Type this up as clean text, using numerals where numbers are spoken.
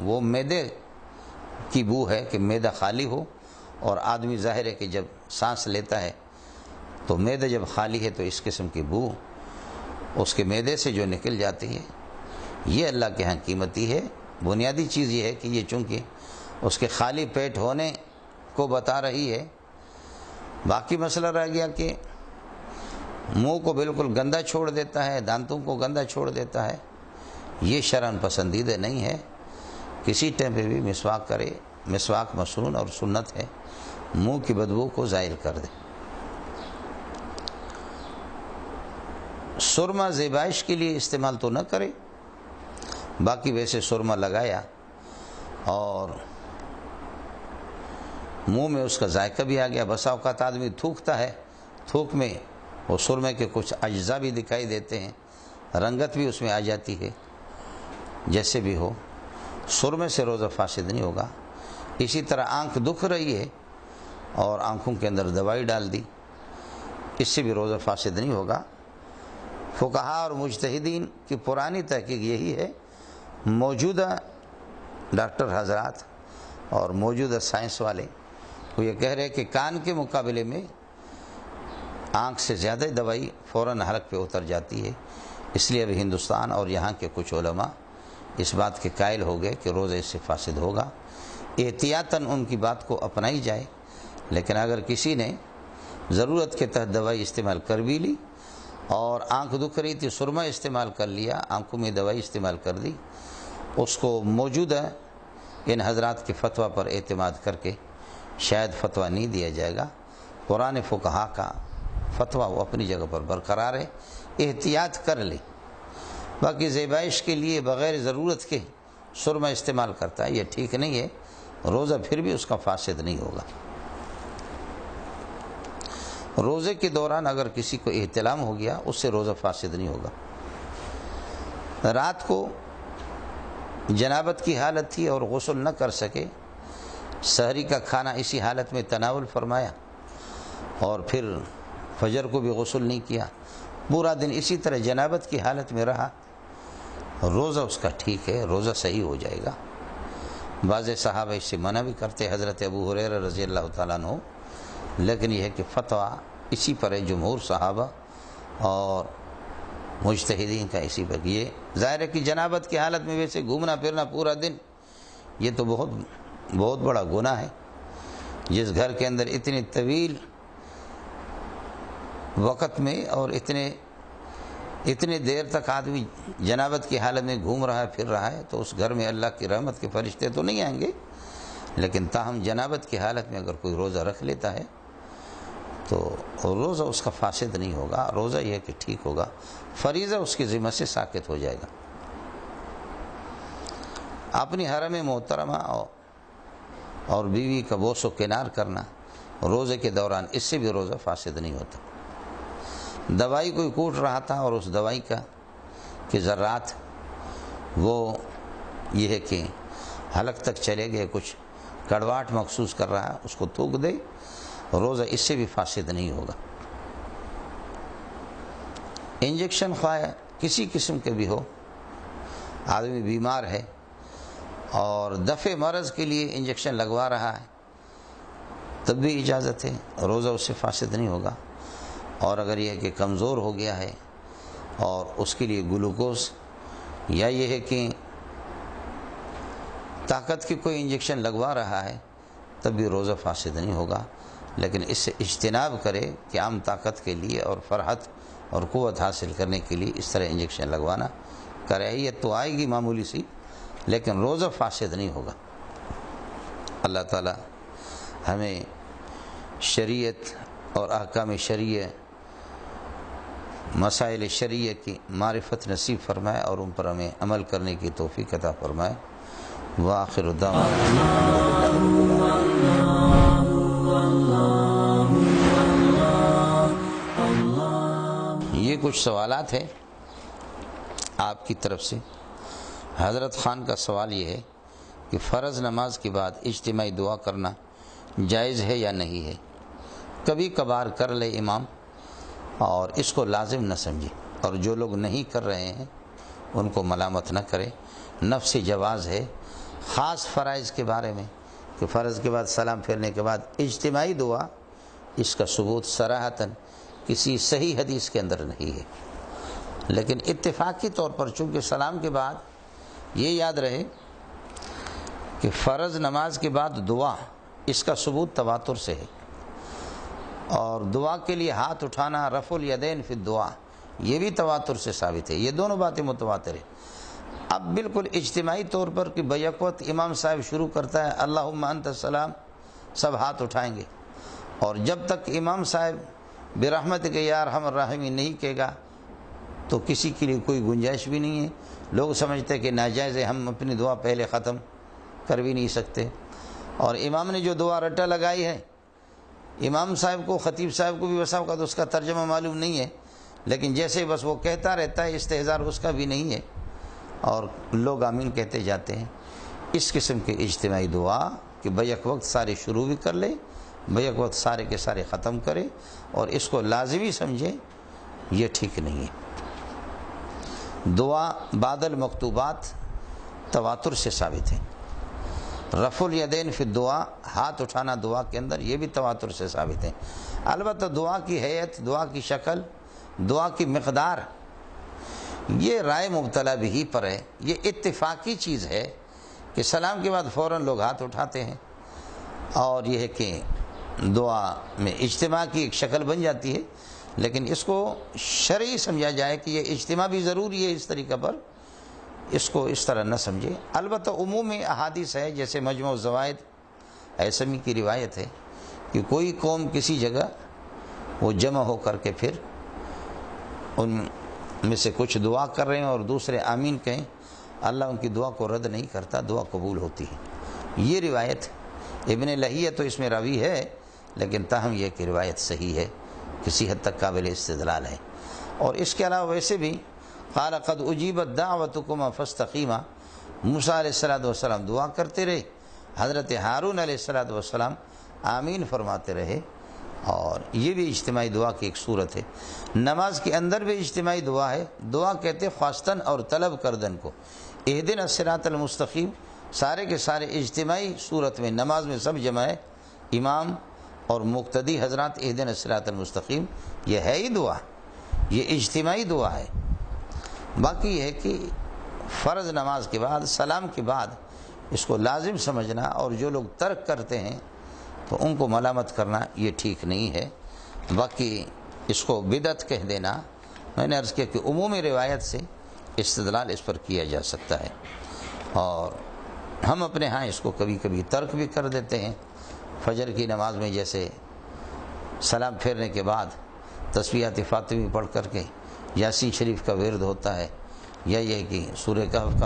وہ معدے کی بو ہے کہ معدہ خالی ہو، اور آدمی ظاہر ہے کہ جب سانس لیتا ہے تو معدہ جب خالی ہے تو اس قسم کی بو اس کے معدے سے جو نکل جاتی ہے، یہ اللہ کے ہاں قیمتی ہے۔ بنیادی چیز یہ ہے کہ یہ چونکہ اس کے خالی پیٹ ہونے کو بتا رہی ہے۔ باقی مسئلہ رہ گیا کہ منہ کو بالکل گندا چھوڑ دیتا ہے، دانتوں کو گندا چھوڑ دیتا ہے، یہ شرعاً پسندیدہ نہیں ہے۔ کسی ٹائم پہ بھی مسواک کرے، مسواک مسنون اور سنت ہے، منہ کی بدبو کو زائل کر دے۔ سرما زیبائش کے لیے استعمال تو نہ کرے، باقی ویسے سرما لگایا اور منہ میں اس کا ذائقہ بھی آ گیا۔ بسا اوقات آدمی تھوکتا ہے، تھوک میں وہ سرمے کے کچھ اجزاء بھی دکھائی دیتے ہیں، رنگت بھی اس میں آ جاتی ہے۔ جیسے بھی ہو، سرمے سے روزہ فاسد نہیں ہوگا۔ اسی طرح آنکھ دکھ رہی ہے اور آنکھوں کے اندر دوائی ڈال دی، اس سے بھی روزہ فاسد نہیں ہوگا۔ فقہاء اور مجتہدین کی پرانی تحقیق یہی ہے، موجودہ ڈاکٹر حضرات اور موجودہ سائنس والے وہ یہ کہہ رہے کہ کان کے مقابلے میں آنکھ سے زیادہ دوائی فوراً حلق پہ اتر جاتی ہے، اس لیے اب ہندوستان اور یہاں کے کچھ علماء اس بات کے قائل ہو گئے کہ روزہ اس سے فاسد ہوگا۔ احتیاطاً ان کی بات کو اپنائی جائے، لیکن اگر کسی نے ضرورت کے تحت دوائی استعمال کر بھی لی اور آنکھ دکھ رہی تھی، سرما استعمال کر لیا، آنکھوں میں دوائی استعمال کر دی، اس کو موجودہ ان حضرات کے فتویٰ پر اعتماد کر کے شاید فتویٰ نہیں دیا جائے گا۔ قرآن فقہا کا فتویٰ وہ اپنی جگہ پر برقرار ہے، احتیاط کر لے۔ باقی زیبائش کے لیے بغیر ضرورت کے سرما استعمال کرتا ہے، یہ ٹھیک نہیں ہے، روزہ پھر بھی اس کا فاسد نہیں ہوگا۔ روزے کے دوران اگر کسی کو احتلام ہو گیا، اس سے روزہ فاسد نہیں ہوگا۔ رات کو جنابت کی حالت تھی اور غسل نہ کر سکے، سحری کا کھانا اسی حالت میں تناول فرمایا اور پھر فجر کو بھی غسل نہیں کیا، پورا دن اسی طرح جنابت کی حالت میں رہا، روزہ اس کا ٹھیک ہے، روزہ صحیح ہو جائے گا۔ بعض صحابہ اس سے منع بھی کرتے، حضرت ابو ہریرہ رضی اللہ تعالیٰ عنہ، لیکن یہ ہے کہ فتویٰ اسی پر ہے، جمہور صحابہ اور مجتہدین کا اسی پر۔ یہ ظاہر ہے کہ جنابت کی حالت میں ویسے گھومنا پھرنا پورا دن، یہ تو بہت بڑا گناہ ہے۔ جس گھر کے اندر اتنی طویل وقت میں اور اتنے دیر تک آدمی جنابت کی حالت میں گھوم رہا ہے، پھر رہا ہے، تو اس گھر میں اللہ کی رحمت کے فرشتے تو نہیں آئیں گے، لیکن تاہم جنابت کی حالت میں اگر کوئی روزہ رکھ لیتا ہے تو روزہ اس کا فاسد نہیں ہوگا، روزہ یہ کہ ٹھیک ہوگا، فریضہ اس کی ذمہ سے ساقط ہو جائے گا۔ اپنی حرم محترمہ اور بیوی کا بوس و کنار کرنا روزے کے دوران، اس سے بھی روزہ فاسد نہیں ہوتا۔ دوائی کوئی کوٹ رہا تھا اور اس دوائی کے ذرات وہ یہ ہے کہ حلق تک چلے گئے، کچھ کڑواہٹ محسوس کر رہا ہے، اس کو تھوک دے، روزہ اس سے بھی فاسد نہیں ہوگا۔ انجیکشن خواہ کسی قسم کے بھی ہو، آدمی بیمار ہے اور دفع مرض کے لیے انجیکشن لگوا رہا ہے، تب بھی اجازت ہے، روزہ اس سے فاسد نہیں ہوگا۔ اور اگر یہ کہ کمزور ہو گیا ہے اور اس کے لیے گلوکوز یا یہ ہے کہ طاقت کی کوئی انجیکشن لگوا رہا ہے، تب بھی روزہ فاسد نہیں ہوگا، لیکن اس سے اجتناب کرے کہ عام طاقت کے لیے اور فرحت اور قوت حاصل کرنے کے لیے اس طرح انجیکشن لگوانا، کراہیت تو آئے گی معمولی سی، لیکن روزہ فاسد نہیں ہوگا۔ اللہ تعالی ہمیں شریعت اور احکام شریعہ، مسائل شریعہ کی معرفت نصیب فرمائے اور ان پر ہمیں عمل کرنے کی توفیق عطا فرمائے۔ وآخر دعوانا یہ کچھ سوالات ہیں آپ کی طرف سے۔ حضرت خان کا سوال یہ ہے کہ فرض نماز کے بعد اجتماعی دعا کرنا جائز ہے یا نہیں ہے؟ کبھی کبھار کر لے امام اور اس کو لازم نہ سمجھے، اور جو لوگ نہیں کر رہے ہیں ان کو ملامت نہ کرے۔ نفس جواز ہے، خاص فرائض کے بارے میں کہ فرض کے بعد سلام پھیرنے کے بعد اجتماعی دعا، اس کا ثبوت صراحتاً کسی صحیح حدیث کے اندر نہیں ہے، لیکن اتفاقی طور پر چونکہ سلام کے بعد یہ یاد رہے کہ فرض نماز کے بعد دعا، اس کا ثبوت تواتر سے ہے، اور دعا کے لیے ہاتھ اٹھانا رفع الیدین فی الدعا یہ بھی تواتر سے ثابت ہے، یہ دونوں باتیں متواتر ہیں۔ اب بالکل اجتماعی طور پر کہ بیک وقت امام صاحب شروع کرتا ہے اللہم انت السلام، سب ہاتھ اٹھائیں گے، اور جب تک امام صاحب برحمتک یا ارحم الراحمین نہیں کہے گا تو کسی کے لیے کوئی گنجائش بھی نہیں ہے۔ لوگ سمجھتے ہیں کہ ناجائز ہے، ہم اپنی دعا پہلے ختم کر بھی نہیں سکتے، اور امام نے جو دعا رٹا لگائی ہے، امام صاحب کو، خطیب صاحب کو بھی وسا ہوگا تو اس کا ترجمہ معلوم نہیں ہے، لیکن جیسے بس وہ کہتا رہتا ہے، استحضار اس کا بھی نہیں ہے، اور لوگ آمین کہتے جاتے ہیں۔ اس قسم کے اجتماعی دعا کہ بیک وقت سارے شروع بھی کر لے، بیک وقت سارے کے سارے ختم کرے اور اس کو لازمی سمجھے، یہ ٹھیک نہیں ہے۔ دعا بعد المکتوبات تواتر سے ثابت ہے، رفع الیدین فی الدعا، ہاتھ اٹھانا دعا کے اندر، یہ بھی تواتر سے ثابت ہے۔ البتہ دعا کی حیت، دعا کی شکل، دعا کی مقدار، یہ رائے مبتلا بھی پر ہے۔ یہ اتفاقی چیز ہے کہ سلام کے بعد فوراً لوگ ہاتھ اٹھاتے ہیں، اور یہ ہے کہ دعا میں اجتماع کی ایک شکل بن جاتی ہے، لیکن اس کو شرعی سمجھا جائے کہ یہ اجتماع بھی ضروری ہے، اس طریقہ پر اس کو اس طرح نہ سمجھے۔ البتہ عمومی احادیث ہے، جیسے مجموع الزوائد ایسمی کی روایت ہے کہ کوئی قوم کسی جگہ وہ جمع ہو کر کے پھر ان میں سے کچھ دعا کر رہے ہیں اور دوسرے آمین کہیں، اللہ ان کی دعا کو رد نہیں کرتا، دعا قبول ہوتی ہے۔ یہ روایت ابن لہیہ تو اس میں راوی ہے، لیکن تاہم یہ کہ روایت صحیح ہے، کسی حد تک قابل استدلال ہے۔ اور اس کے علاوہ ویسے بھی قال قد اجیبت دعوتکما فاستقیما، موسیٰ علیہ السلام دعا کرتے رہے، حضرت ہارون علیہ السلام آمین فرماتے رہے، اور یہ بھی اجتماعی دعا کی ایک صورت ہے۔ نماز کے اندر بھی اجتماعی دعا ہے، دعا کہتے خواستن اور طلب کردن کو، اہدنا الصراط المستقیم، سارے کے سارے اجتماعی صورت میں، نماز میں سب جمع ہے، امام اور مقتدی حضرات اہدنا الصراط المستقیم، یہ ہے ہی دعا، یہ اجتماعی دعا ہے۔ باقی یہ ہے کہ فرض نماز کے بعد، سلام کے بعد اس کو لازم سمجھنا، اور جو لوگ ترک کرتے ہیں تو ان کو ملامت کرنا یہ ٹھیک نہیں ہے۔ باقی اس کو بدعت کہہ دینا، میں نے عرض کیا کہ عمومی روایت سے استدلال اس پر کیا جا سکتا ہے، اور ہم اپنے ہاں اس کو کبھی کبھی ترک بھی کر دیتے ہیں۔ فجر کی نماز میں جیسے سلام پھیرنے کے بعد تسبیحات فاطمی پڑھ کر کے یاسین شریف کا ورد ہوتا ہے، یا یہ کہ سورہ کہف کا